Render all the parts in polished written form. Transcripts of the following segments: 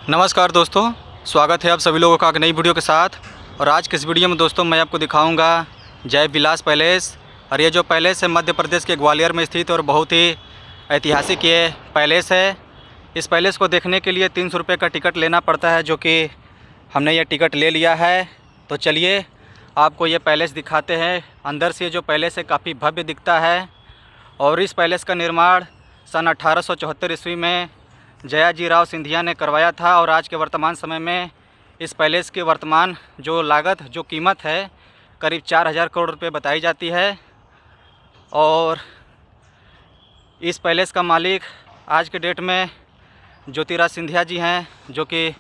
नमस्कार दोस्तों, स्वागत है आप सभी लोगों का एक नई वीडियो के साथ। और आज के इस वीडियो में दोस्तों मैं आपको दिखाऊंगा जय विलास पैलेस। और ये जो पैलेस है मध्य प्रदेश के ग्वालियर में स्थित और बहुत ही ऐतिहासिक ये पैलेस है। इस पैलेस को देखने के लिए 300 रुपये का टिकट लेना पड़ता है, जो कि हमने ये टिकट ले लिया है। तो चलिए आपको ये पैलेस दिखाते हैं। अंदर से जो पैलेस है काफ़ी भव्य दिखता है। और इस पैलेस का निर्माण सन 1874 ईस्वी में जयाजी राव सिंधिया ने करवाया था। और आज के वर्तमान समय में इस पैलेस की वर्तमान जो लागत जो कीमत है करीब 4000 करोड़ रुपए बताई जाती है। और इस पैलेस का मालिक आज के डेट में ज्योतिराज सिंधिया जी हैं, जो कि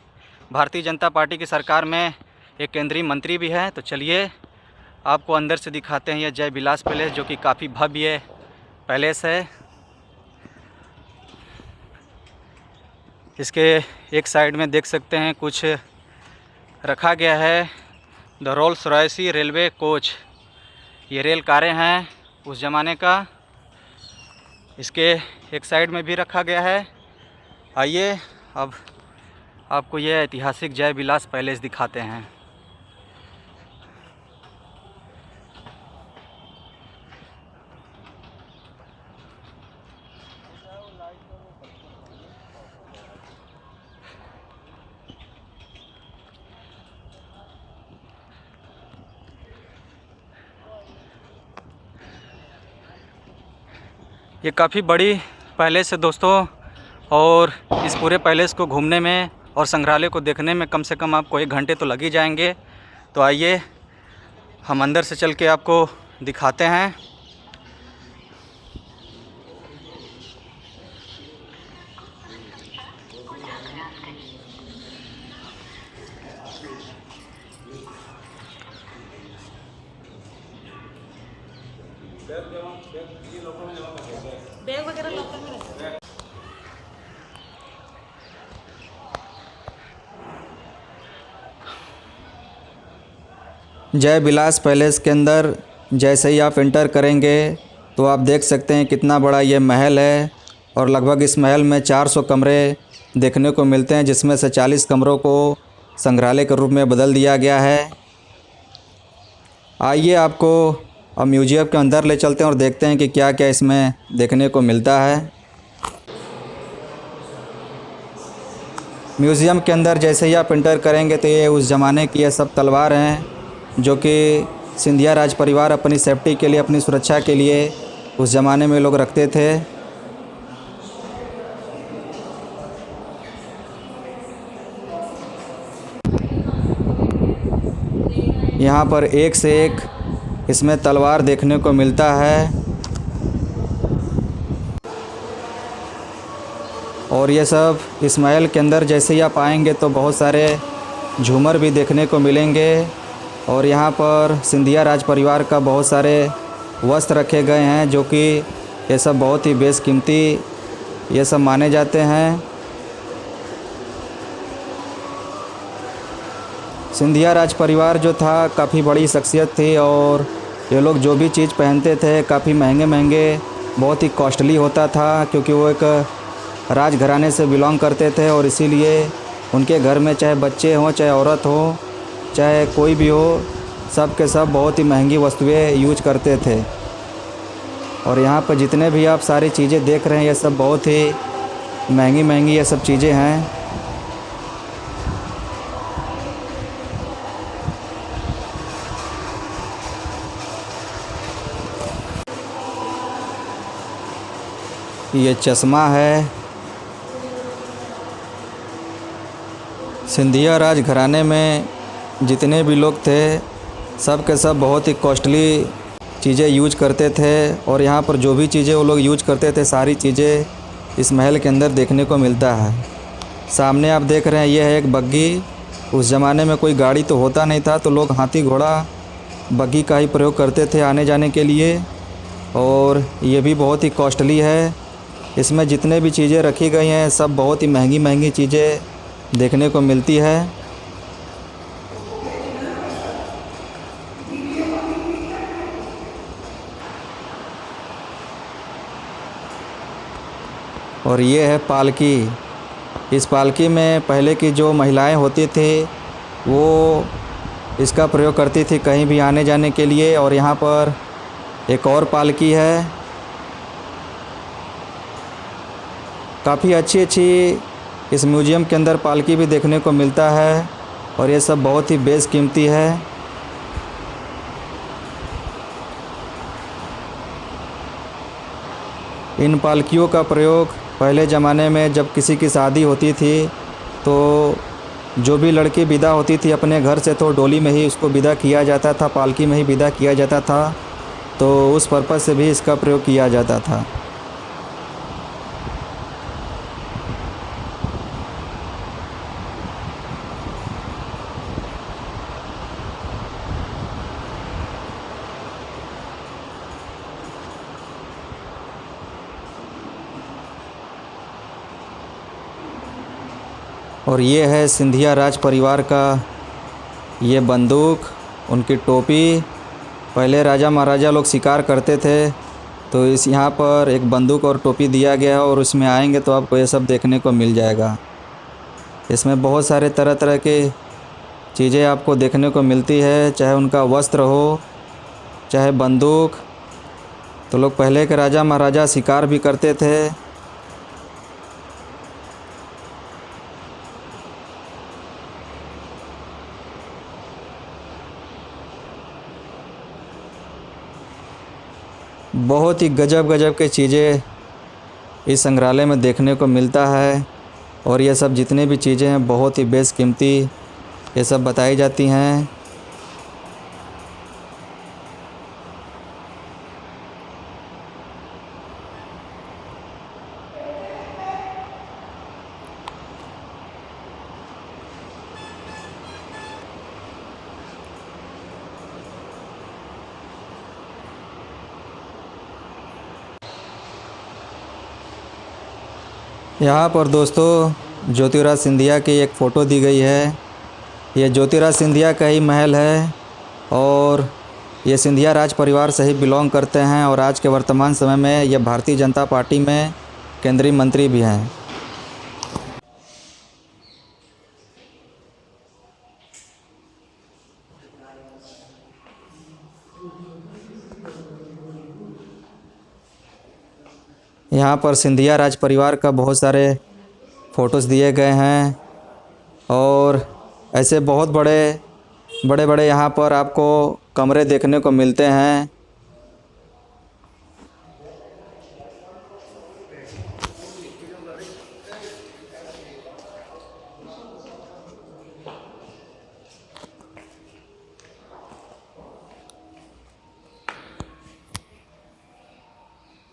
भारतीय जनता पार्टी की सरकार में एक केंद्रीय मंत्री भी हैं। तो चलिए आपको अंदर से दिखाते हैं यह जय विलास पैलेस, जो कि काफ़ी भव्य पैलेस है। इसके एक साइड में देख सकते हैं कुछ रखा गया है, द रोल्स रॉयसी रेलवे कोच। ये रेल कारें हैं उस ज़माने का। इसके एक साइड में भी रखा गया है। आइए अब आपको ये ऐतिहासिक जय विलास पैलेस दिखाते हैं। ये काफ़ी बड़ी पैलेस है दोस्तों, और इस पूरे पैलेस को घूमने में और संग्रहालय को देखने में कम से कम आपको 1 घंटे तो लग ही जाएंगे। तो आइए हम अंदर से चल के आपको दिखाते हैं। बैग वगैरह लॉकर में रखते हैं। जय विलास पैलेस के अंदर जैसे ही आप एंटर करेंगे तो आप देख सकते हैं कितना बड़ा ये महल है। और लगभग इस महल में 400 कमरे देखने को मिलते हैं, जिसमें से 40 कमरों को संग्रहालय के रूप में बदल दिया गया है। आइए आपको अब म्यूजियम के अंदर ले चलते हैं और देखते हैं कि क्या क्या इसमें देखने को मिलता है। म्यूज़ियम के अंदर जैसे ही आप एंटर करेंगे तो ये उस ज़माने की ये सब तलवार हैं, जो कि सिंधिया राज परिवार अपनी सेफ्टी के लिए, अपनी सुरक्षा के लिए उस ज़माने में लोग रखते थे। यहाँ पर एक से एक इसमें तलवार देखने को मिलता है। और ये सब इस महल के अंदर जैसे ही आप आएंगे तो बहुत सारे झूमर भी देखने को मिलेंगे। और यहाँ पर सिंधिया राज परिवार का बहुत सारे वस्त्र रखे गए हैं, जो कि ये सब बहुत ही बेशकीमती ये सब माने जाते हैं। सिंधिया राज परिवार जो था काफ़ी बड़ी शख्सियत थी, और ये लोग जो भी चीज़ पहनते थे काफ़ी महंगे महंगे, बहुत ही कॉस्टली होता था, क्योंकि वो एक राजघराने से बिलोंग करते थे। और इसीलिए उनके घर में चाहे बच्चे हों, चाहे औरत हो, चाहे कोई भी हो, सब के सब बहुत ही महंगी वस्तुएं यूज करते थे। और यहाँ पर जितने भी आप सारी चीज़ें देख रहे हैं ये सब बहुत ही महंगी महंगी ये सब चीज़ें हैं। ये चश्मा है। सिंधिया राज घराने में जितने भी लोग थे सब के सब बहुत ही कॉस्टली चीज़ें यूज करते थे। और यहाँ पर जो भी चीज़ें वो लोग यूज करते थे सारी चीज़ें इस महल के अंदर देखने को मिलता है। सामने आप देख रहे हैं ये है एक बग्गी। उस ज़माने में कोई गाड़ी तो होता नहीं था, तो लोग हाथी घोड़ा बग्गी का ही प्रयोग करते थे आने जाने के लिए। और ये भी बहुत ही कॉस्टली है। इसमें जितने भी चीज़ें रखी गई हैं सब बहुत ही महंगी महंगी चीज़ें देखने को मिलती है। और ये है पालकी। इस पालकी में पहले की जो महिलाएं होती थी वो इसका प्रयोग करती थी कहीं भी आने जाने के लिए। और यहाँ पर एक और पालकी है, काफ़ी अच्छी इस म्यूज़ियम के अंदर पालकी भी देखने को मिलता है और ये सब बहुत ही बेशकीमती है। इन पालकियों का प्रयोग पहले ज़माने में जब किसी की शादी होती थी तो जो भी लड़की विदा होती थी अपने घर से तो डोली में ही उसको विदा किया जाता था, पालकी में ही विदा किया जाता था। तो उस पर्पज़ से भी इसका प्रयोग किया जाता था। और ये है सिंधिया राज परिवार का ये बंदूक, उनकी टोपी। पहले राजा महाराजा लोग शिकार करते थे तो इस यहाँ पर एक बंदूक और टोपी दिया गया है और उसमें आएंगे तो आपको ये सब देखने को मिल जाएगा। इसमें बहुत सारे तरह तरह के चीज़ें आपको देखने को मिलती है, चाहे उनका वस्त्र हो चाहे बंदूक। तो लोग पहले के राजा महाराजा शिकार भी करते थे। बहुत ही गजब गजब के चीज़ें इस संग्रहालय में देखने को मिलता है और ये सब जितने भी चीज़ें हैं बहुत ही बेशकीमती ये सब बताई जाती हैं। यहाँ पर दोस्तों ज्योतिराज सिंधिया की एक फ़ोटो दी गई है। ये ज्योतिराज सिंधिया का ही महल है और ये सिंधिया राज परिवार से ही बिलोंग करते हैं और आज के वर्तमान समय में ये भारतीय जनता पार्टी में केंद्रीय मंत्री भी हैं। यहाँ पर सिंधिया राज परिवार का बहुत सारे फ़ोटोज़ दिए गए हैं और ऐसे बहुत बड़े बड़े यहाँ पर आपको कमरे देखने को मिलते हैं।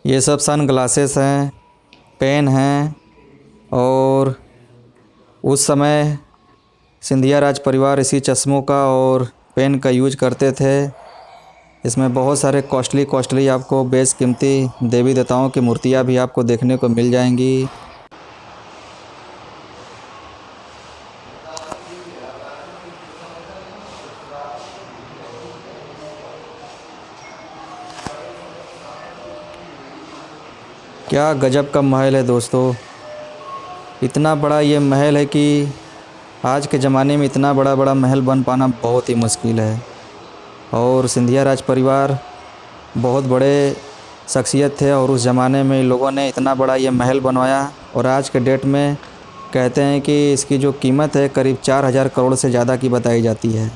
ये सब सन ग्लासेस हैं, पेन हैं और उस समय सिंधिया राज परिवार इसी चश्मों का और पेन का यूज करते थे। इसमें बहुत सारे कॉस्टली आपको बेशकीमती देवी देवताओं की मूर्तियाँ भी आपको देखने को मिल जाएंगी। क्या गजब का महल है दोस्तों। इतना बड़ा ये महल है कि आज के ज़माने में इतना बड़ा महल बन पाना बहुत ही मुश्किल है। और सिंधिया राज परिवार बहुत बड़े शख्सियत थे और उस ज़माने में लोगों ने इतना बड़ा ये महल बनवाया और आज के डेट में कहते हैं कि इसकी जो कीमत है करीब 4000 करोड़ से ज़्यादा की बताई जाती है।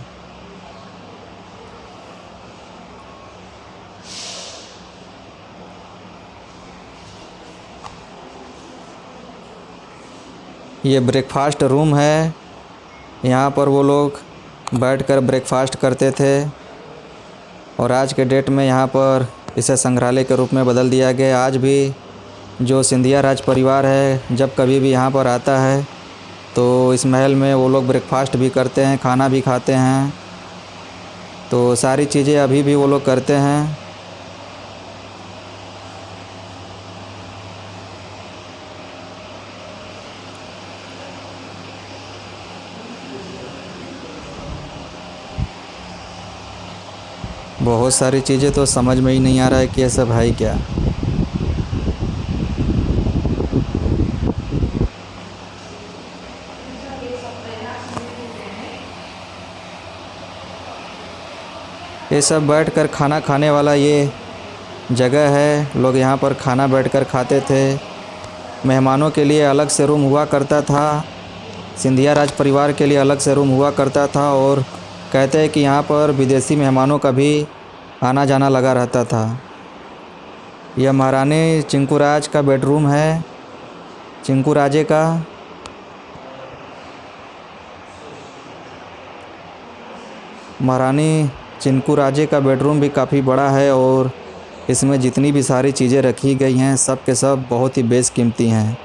ये ब्रेकफास्ट रूम है, यहाँ पर वो लोग बैठकर ब्रेकफास्ट करते थे और आज के डेट में यहाँ पर इसे संग्रहालय के रूप में बदल दिया गया। आज भी जो सिंधिया राज परिवार है जब कभी भी यहाँ पर आता है तो इस महल में वो लोग ब्रेकफास्ट भी करते हैं, खाना भी खाते हैं। तो सारी चीज़ें अभी भी वो लोग करते हैं। बहुत सारी चीज़ें तो समझ में ही नहीं आ रहा है कि ये सब है क्या। ये सब बैठकर खाना खाने वाला ये जगह है। लोग यहाँ पर खाना बैठकर खाते थे। मेहमानों के लिए अलग से रूम हुआ करता था। सिंधिया राज परिवार के लिए अलग से रूम हुआ करता था और कहते हैं कि यहाँ पर विदेशी मेहमानों का भी आना जाना लगा रहता था। यह महारानी चिंकू राज का बेडरूम है, चिंकू राजे का। महारानी चिंकू राजे का बेडरूम भी काफ़ी बड़ा है और इसमें जितनी भी सारी चीज़ें रखी गई हैं सब के सब बहुत ही बेशकीमती हैं।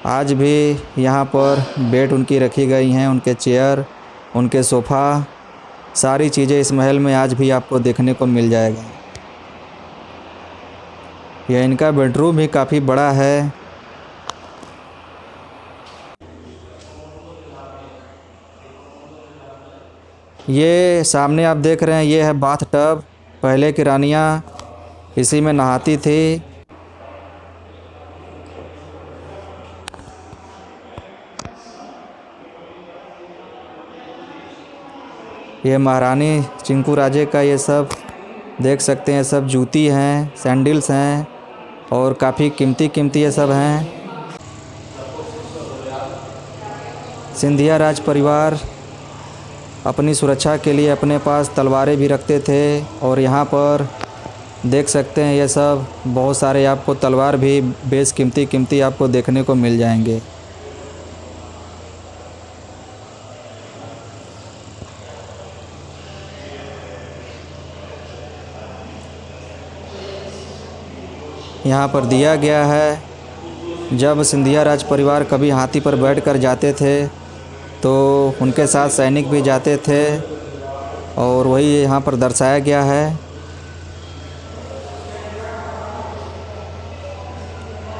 आज भी यहाँ पर बेड उनकी रखी गई हैं, उनके चेयर, उनके सोफ़ा, सारी चीज़ें इस महल में आज भी आपको देखने को मिल जाएगा। यह इनका बेडरूम भी काफ़ी बड़ा है। ये सामने आप देख रहे हैं, ये है बाथ टब। पहले की रानियाँ इसी में नहाती थी। ये महारानी चिंकू राजे का ये सब देख सकते हैं, सब जूती हैं, सैंडल्स हैं और काफ़ी कीमती ये सब हैं। सिंधिया राज परिवार अपनी सुरक्षा के लिए अपने पास तलवारें भी रखते थे और यहाँ पर देख सकते हैं ये सब बहुत सारे आपको तलवार भी बेशकीमती आपको देखने को मिल जाएंगे। यहाँ पर दिया गया है, जब सिंधिया राज परिवार कभी हाथी पर बैठकर जाते थे तो उनके साथ सैनिक भी जाते थे और वही यहाँ पर दर्शाया गया है।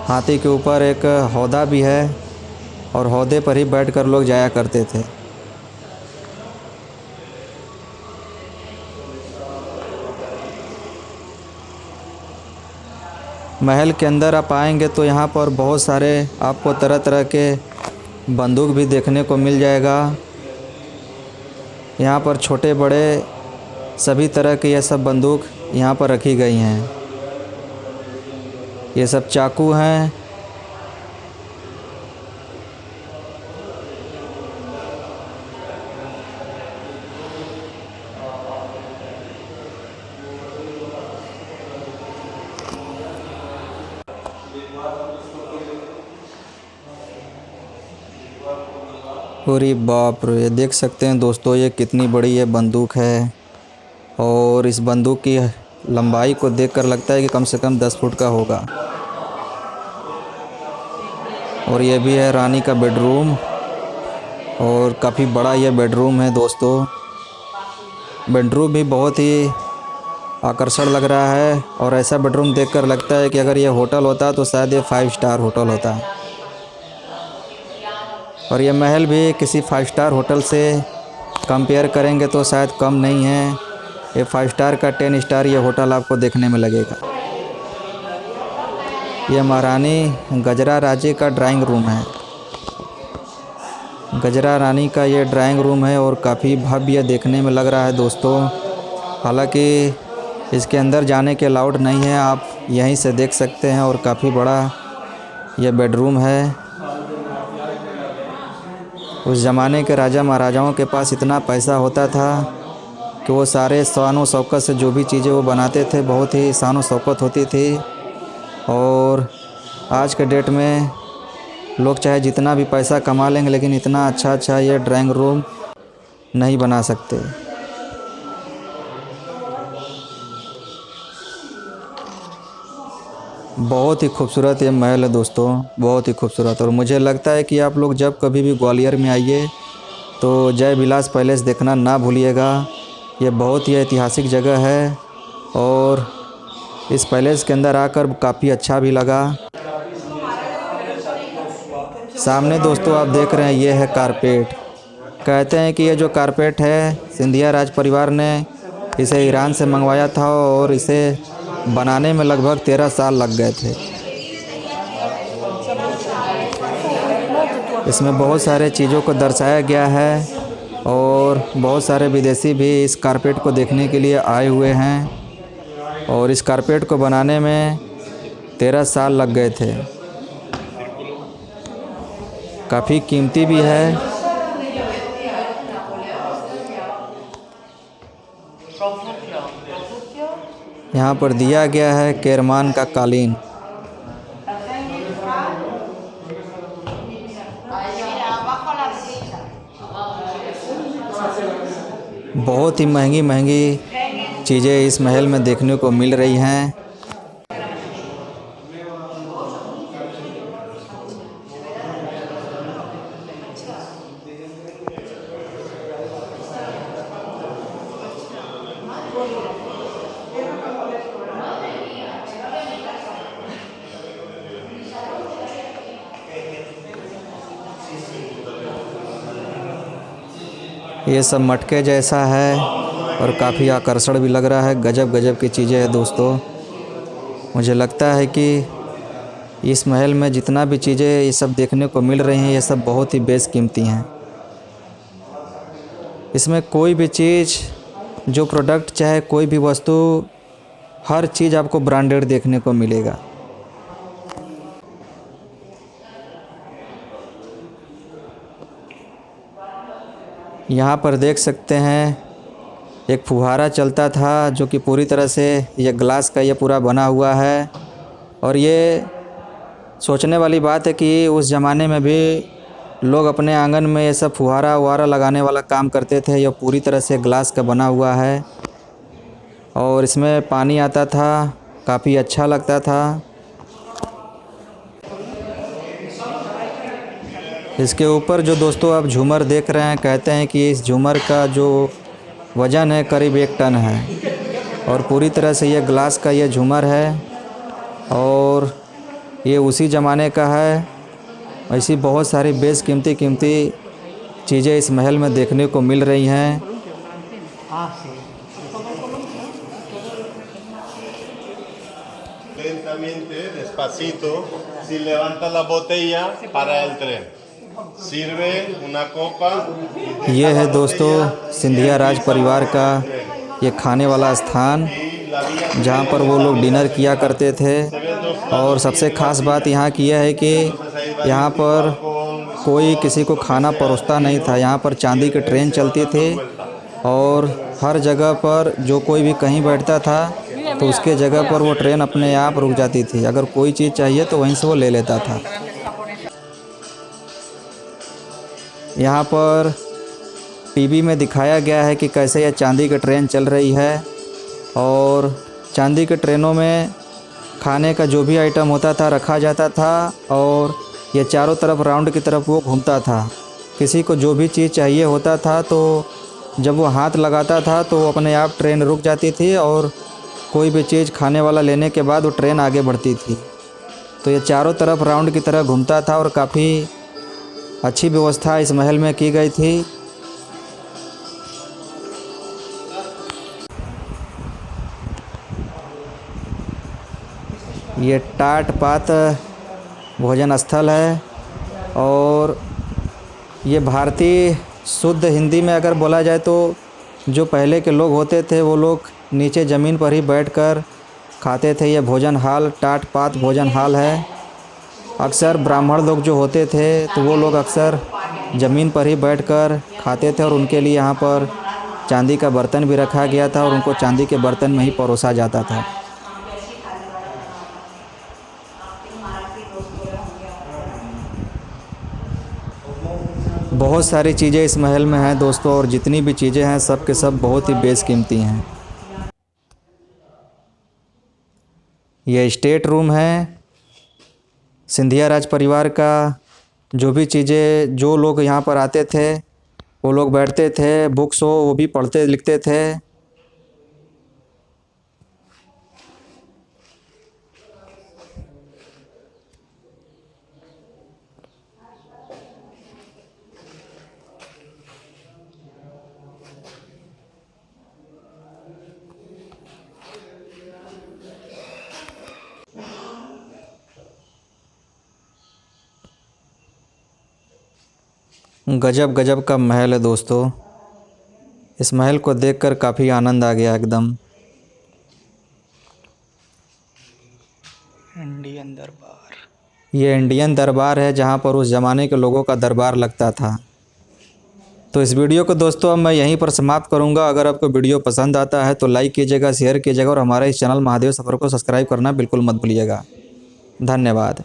हाथी के ऊपर एक हौदा भी है और हौदे पर ही बैठकर लोग जाया करते थे। महल के अंदर आप आएंगे तो यहाँ पर बहुत सारे आपको तरह तरह के बंदूक भी देखने को मिल जाएगा। यहाँ पर छोटे बड़े सभी तरह के ये सब बंदूक यहाँ पर रखी गई हैं। ये सब चाकू हैं। अरे बाप रे, देख सकते हैं दोस्तों ये कितनी बड़ी ये बंदूक है और इस बंदूक की लंबाई को देखकर लगता है कि कम से कम 10 फुट का होगा। और ये भी है रानी का बेडरूम और काफ़ी बड़ा ये बेडरूम है दोस्तों। बेडरूम भी बहुत ही आकर्षण लग रहा है और ऐसा बेडरूम देखकर लगता है कि अगर ये होटल होता तो शायद ये 5 स्टार होटल होता। और ये महल भी किसी 5 स्टार होटल से कंपेयर करेंगे तो शायद कम नहीं है। ये 5 स्टार का 10 स्टार ये होटल आपको देखने में लगेगा। ये महारानी गजरा राजे का ड्राइंग रूम है। गजरा रानी का ये ड्राइंग रूम है और काफ़ी भव्य देखने में लग रहा है दोस्तों। हालांकि इसके अंदर जाने के अलाउड नहीं है, आप यहीं से देख सकते हैं और काफ़ी बड़ा ये बेडरूम है। उस ज़माने के राजा महाराजाओं के पास इतना पैसा होता था कि वो सारे शान शौकत से जो भी चीज़ें वो बनाते थे बहुत ही शान शौकत होती थी। और आज के डेट में लोग चाहे जितना भी पैसा कमा लेंगे लेकिन इतना अच्छा ये ड्राइंग रूम नहीं बना सकते। बहुत ही खूबसूरत ये महल है दोस्तों, बहुत ही खूबसूरत। और मुझे लगता है कि आप लोग जब कभी भी ग्वालियर में आइए तो जय विलास पैलेस देखना ना भूलिएगा। ये बहुत ही ऐतिहासिक जगह है और इस पैलेस के अंदर आकर काफ़ी अच्छा भी लगा। सामने दोस्तों आप देख रहे हैं ये है कारपेट। कहते हैं कि ये जो कारपेट है सिंधिया राज परिवार ने इसे ईरान से मंगवाया था और इसे बनाने में लगभग 13 साल लग गए थे। इसमें बहुत सारे चीज़ों को दर्शाया गया है और बहुत सारे विदेशी भी इस कारपेट को देखने के लिए आए हुए हैं और इस कारपेट को बनाने में 13 साल लग गए थे। काफ़ी कीमती भी है। यहाँ पर दिया गया है केरमान का कालीन। बहुत ही महंगी महंगी चीज़ें इस महल में देखने को मिल रही हैं। ये सब मटके जैसा है और काफ़ी आकर्षण भी लग रहा है। गजब गजब की चीज़ें हैं दोस्तों। मुझे लगता है कि इस महल में जितना भी चीज़ें ये सब देखने को मिल रही हैं, ये सब बहुत ही बेशकीमती हैं। इसमें कोई भी चीज़, जो प्रोडक्ट चाहे कोई भी वस्तु, हर चीज़ आपको ब्रांडेड देखने को मिलेगा। यहाँ पर देख सकते हैं एक फुहारा चलता था जो कि पूरी तरह से ये ग्लास का ये पूरा बना हुआ है। और ये सोचने वाली बात है कि उस ज़माने में भी लोग अपने आंगन में ये सब फुहारा वुहारा लगाने वाला काम करते थे। यह पूरी तरह से ग्लास का बना हुआ है और इसमें पानी आता था, काफ़ी अच्छा लगता था। इसके ऊपर जो दोस्तों आप झूमर देख रहे हैं, कहते हैं कि इस झूमर का जो वज़न है करीब 1 टन है और पूरी तरह से ये ग्लास का ये झूमर है और ये उसी ज़माने का है। ऐसी बहुत सारी बेशकीमती चीज़ें इस महल में देखने को मिल रही हैं। Lentamente, despacito, si levanta la botella para el tren, sirve una copa। ये है दोस्तों सिंधिया राज परिवार का ये खाने वाला स्थान, जहाँ पर वो लोग डिनर किया करते थे। और सबसे ख़ास बात यहाँ की यह है कि यहाँ पर कोई किसी को खाना परोसता नहीं था। यहाँ पर चांदी की ट्रेन चलती थी और हर जगह पर जो कोई भी कहीं बैठता था तो उसके जगह पर वो ट्रेन अपने आप रुक जाती थी। अगर कोई चीज़ चाहिए तो वहीं से वो ले लेता था। यहाँ पर टीवी में दिखाया गया है कि कैसे यह चांदी की ट्रेन चल रही है और चांदी के ट्रेनों में खाने का जो भी आइटम होता था रखा जाता था और ये चारों तरफ राउंड की तरफ वो घूमता था। किसी को जो भी चीज़ चाहिए होता था तो जब वो हाथ लगाता था तो वो अपने आप ट्रेन रुक जाती थी और कोई भी चीज़ खाने वाला लेने के बाद वो ट्रेन आगे बढ़ती थी। तो ये चारों तरफ राउंड की तरह घूमता था और काफ़ी अच्छी व्यवस्था इस महल में की गई थी। ये टाट पात भोजन स्थल है और ये भारतीय शुद्ध हिंदी में अगर बोला जाए तो जो पहले के लोग होते थे वो लोग नीचे ज़मीन पर ही बैठकर खाते थे। ये भोजन हाल टाट पात भोजन हाल है। अक्सर ब्राह्मण लोग जो होते थे तो वो लोग अक्सर ज़मीन पर ही बैठकर खाते थे और उनके लिए यहाँ पर चांदी का बर्तन भी रखा गया था और उनको चांदी के बर्तन में ही परोसा जाता था। बहुत सारी चीज़ें इस महल में हैं दोस्तों और जितनी भी चीज़ें हैं सब के सब बहुत ही बेशकीमती हैं। यह स्टेट रूम है सिंधिया राज परिवार का। जो भी चीज़ें जो लोग यहाँ पर आते थे वो लोग बैठते थे, बुक्स हो वो भी पढ़ते लिखते थे। गजब गजब का महल है दोस्तों। इस महल को देखकर काफ़ी आनंद आ गया एकदम। इंडियन दरबार। ये इंडियन दरबार है जहाँ पर उस ज़माने के लोगों का दरबार लगता था। तो इस वीडियो को दोस्तों अब मैं यहीं पर समाप्त करूँगा। अगर आपको वीडियो पसंद आता है तो लाइक कीजिएगा, शेयर कीजिएगा और हमारे इस चैनल महादेव सफ़र को सब्सक्राइब करना बिल्कुल मत भूलिएगा। धन्यवाद।